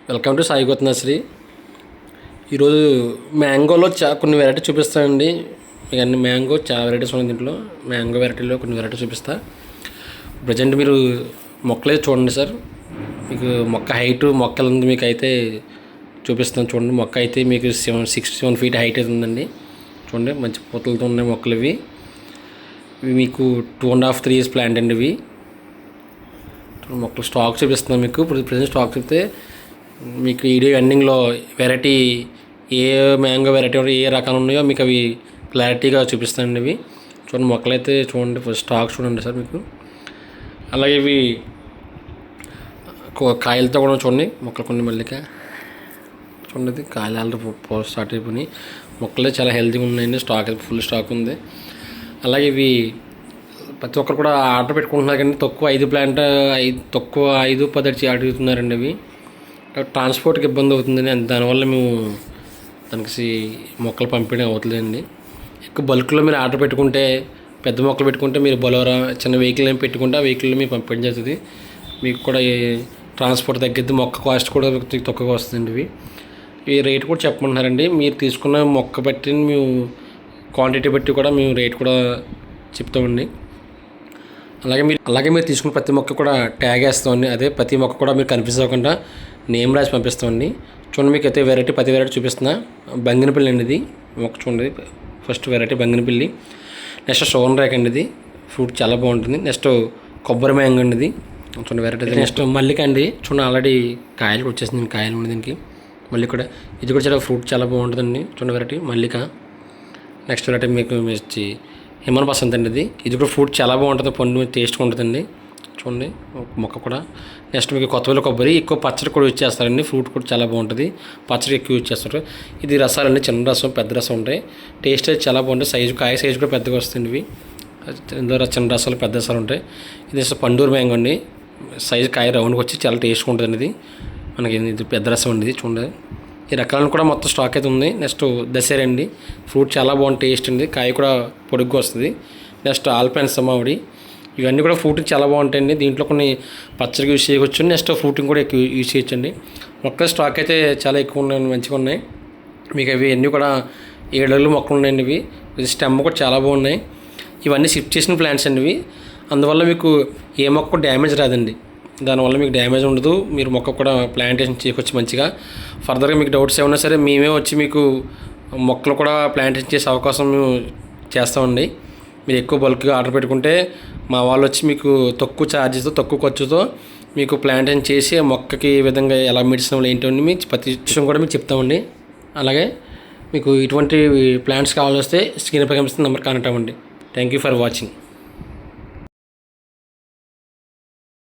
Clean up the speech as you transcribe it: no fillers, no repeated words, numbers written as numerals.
Welcome to Sai growth nursery. ఈరోజు మ్యాంగోలో కొన్ని వెరైటీ చూపిస్తానండి. మీకు అన్ని మ్యాంగో చాలా వెరైటీస్ ఉన్నాయి. దీంట్లో మ్యాంగో వెరైటీలో కొన్ని వెరైటీ చూపిస్తా. ప్రజెంట్ మీరు మొక్కలే చూడండి సార్. మీకు మొక్క హైట్ మొక్కలు ఉంది మీకు అయితే చూపిస్తాను చూడండి. మొక్క అయితే మీకు 7 feet హైట్ అయితే ఉందండి. చూడండి మంచి పూతలతో ఉన్నాయి మొక్కలు. ఇవి మీకు 2.5-3 years ప్లాంట్ అండి. ఇవి మొక్కలు స్టాక్ చూపిస్తున్నాను మీకు. ఇప్పుడు ప్రజెంట్ స్టాక్ చూపిస్తే మీకు వీడియో ఎండింగ్లో వెరైటీ ఏ మ్యాంగో వెరైటీ ఏ రకాలు ఉన్నాయో మీకు అవి క్లారిటీగా చూపిస్తానండి. ఇవి చూడండి మొక్కలు అయితే చూడండి. ఫస్ట్ స్టాక్ చూడండి సార్ మీకు. అలాగే ఇవి కాయలతో కూడా చూడండి మొక్కలు కొన్ని మల్లిక చూడండి. కాయలు ఆల్రెడీ స్టార్ట్ అయిపోయి మొక్కలే చాలా హెల్తీగా ఉన్నాయండి. స్టాక్ అయితే ఫుల్ స్టాక్ ఉంది. అలాగే ఇవి ప్రతి ఒక్కరు కూడా ఆర్డర్ పెట్టుకుంటున్నారు కానీ తక్కువ 5-10 అడుగుతున్నారండి. అవి ట్రాన్స్పోర్ట్కి ఇబ్బంది అవుతుందని దానివల్ల మేము దానికి మొక్కలు పంపిణీ అవుతుందండి. ఎక్కువ బల్క్లో మీరు ఆర్డర్ పెట్టుకుంటే పెద్ద మొక్కలు పెట్టుకుంటే మీరు బలోరా చిన్న వెహికల్ ఏమి పెట్టుకుంటే ఆ వెహికల్లో మీరు పంపిణీ చేస్తుంది. మీకు కూడా ట్రాన్స్పోర్ట్ తగ్గిద్ది. మొక్క కాస్ట్ కూడా తక్కువగా వస్తుందండి. ఈ రేట్ కూడా చెప్పమంటున్నారండి. మీరు తీసుకున్న మొక్క బట్టి మేము క్వాంటిటీ బట్టి కూడా మేము రేట్ కూడా చెప్తామండి. అలాగే మీరు తీసుకున్న ప్రతి మొక్క కూడా ట్యాగ్ వేస్తామండి. అదే ప్రతి మొక్క కూడా మీరు కన్ఫ్యూజ్ అవ్వకుండా నేమ్ రాసి పంపిస్తామండి. చూడండి మీకు అయితే ప్రతి వెరైటీ చూపిస్తున్నా. బంగినపల్లి అండి ఇది మొక్క చూడండి. First variety Banganapalli. నెక్స్ట్ సోన్ రేక్ అండి. ఇది ఫ్రూట్ చాలా బాగుంటుంది. నెక్స్ట్ కొబ్బరి మ్యాంగో అండి. ఇది చూడండి వెరైటీ. నెక్స్ట్ మల్లిక అండి. చూడండి ఆల్రెడీ కాయలు వచ్చేసింది. కాయలు ఉంది దీనికి. మళ్ళీ కూడా ఇది కూడా చాలా ఫ్రూట్ చాలా బాగుంటుందండి. చూడండి వెరైటీ మల్లిక. నెక్స్ట్ వెరైటీ మీకు వచ్చి హిమన బసంత్ అండి. ఇది కూడా ఫ్రూట్ చాలా బాగుంటుంది. పండు టేస్ట్గా ఉంటుందండి. చూడండి మొక్క కూడా. నెక్స్ట్ మీకు కొత్తపల్లి కొబ్బరి. ఎక్కువ పచ్చడి కూడా యూజ్ చేస్తారండి. ఫ్రూట్ కూడా చాలా బాగుంటుంది. పచ్చడి ఎక్కువ యూజ్ చేస్తారు. ఇది రసాలండి. చిన్న రసం పెద్ద రసం ఉంటాయి. టేస్ట్ అయితే చాలా బాగుంటుంది. కాయ సైజు కూడా పెద్దగా వస్తుంది. ఇవి ఇందులో చిన్న రసాలు పెద్ద రసాలు ఉంటాయి. ఇది పండూరు మ్యాంగో అండి. సైజు కాయ రౌండ్కి వచ్చి చాలా టేస్ట్గా ఉంటుందండి. ఇది మనకి ఇది పెద్ద రసం అండి. చూడండి ఈ రకాలను కూడా మొత్తం స్టాక్ అయితే ఉంది. నెక్స్ట్ దసరా అండి. ఫ్రూట్ చాలా బాగుంది. టేస్ట్ ఉంది. కాయ కూడా పొడుగ్గా వస్తుంది. నెక్స్ట్ ఆల్పైన్ సమావడి. ఇవన్నీ కూడా ఫ్రూట్ చాలా బాగుంటాయండి. దీంట్లో కొన్ని పచ్చడికి యూజ్ చేయవచ్చు. నెక్స్ట్ ఫ్రూటింగ్ కూడా ఎక్కువ యూజ్ చేయొచ్చండి. మొక్కల స్టాక్ అయితే చాలా ఎక్కువ ఉన్నాయండి. మంచిగా ఉన్నాయి. మీకు అవి అన్నీ కూడా 7 అడుగులు మొక్కలు ఉన్నాయండి. ఇవి స్టెమ్ కూడా చాలా బాగున్నాయి. ఇవన్నీ షిఫ్ట్ చేసిన ప్లాంట్స్ అండి. ఇవి అందువల్ల మీకు ఏ మొక్క డ్యామేజ్ రాదండి. దానివల్ల మీకు డ్యామేజ్ ఉండదు. మీరు మొక్క కూడా ప్లాంటేషన్ చేయవచ్చు మంచిగా. ఫర్దర్గా మీకు డౌట్స్ ఏమన్నా సరే మేమే వచ్చి మీకు మొక్కలు కూడా ప్లాంటేషన్ చేసే అవకాశం మేము చేస్తామండి. మీరు ఎక్కువ బల్క్గా ఆర్డర్ పెట్టుకుంటే మా వాళ్ళు వచ్చి మీకు తక్కువ ఛార్జెస్తో తక్కువ ఖర్చుతో మీకు ప్లాంటేషన్ చేసి మొక్కకి ఏ విధంగా ఎలా మెడిసిన్ ఏంటండి మీ ప్రతి విషయం కూడా మీకు చెప్తామండి. అలాగే మీకు ఇటువంటి ప్లాంట్స్ కావాల్సి వస్తే స్క్రీన్ పై కనిపిస్తున్న నెంబర్ కాంటాక్ట్ అవ్వండి. Thank you for watching.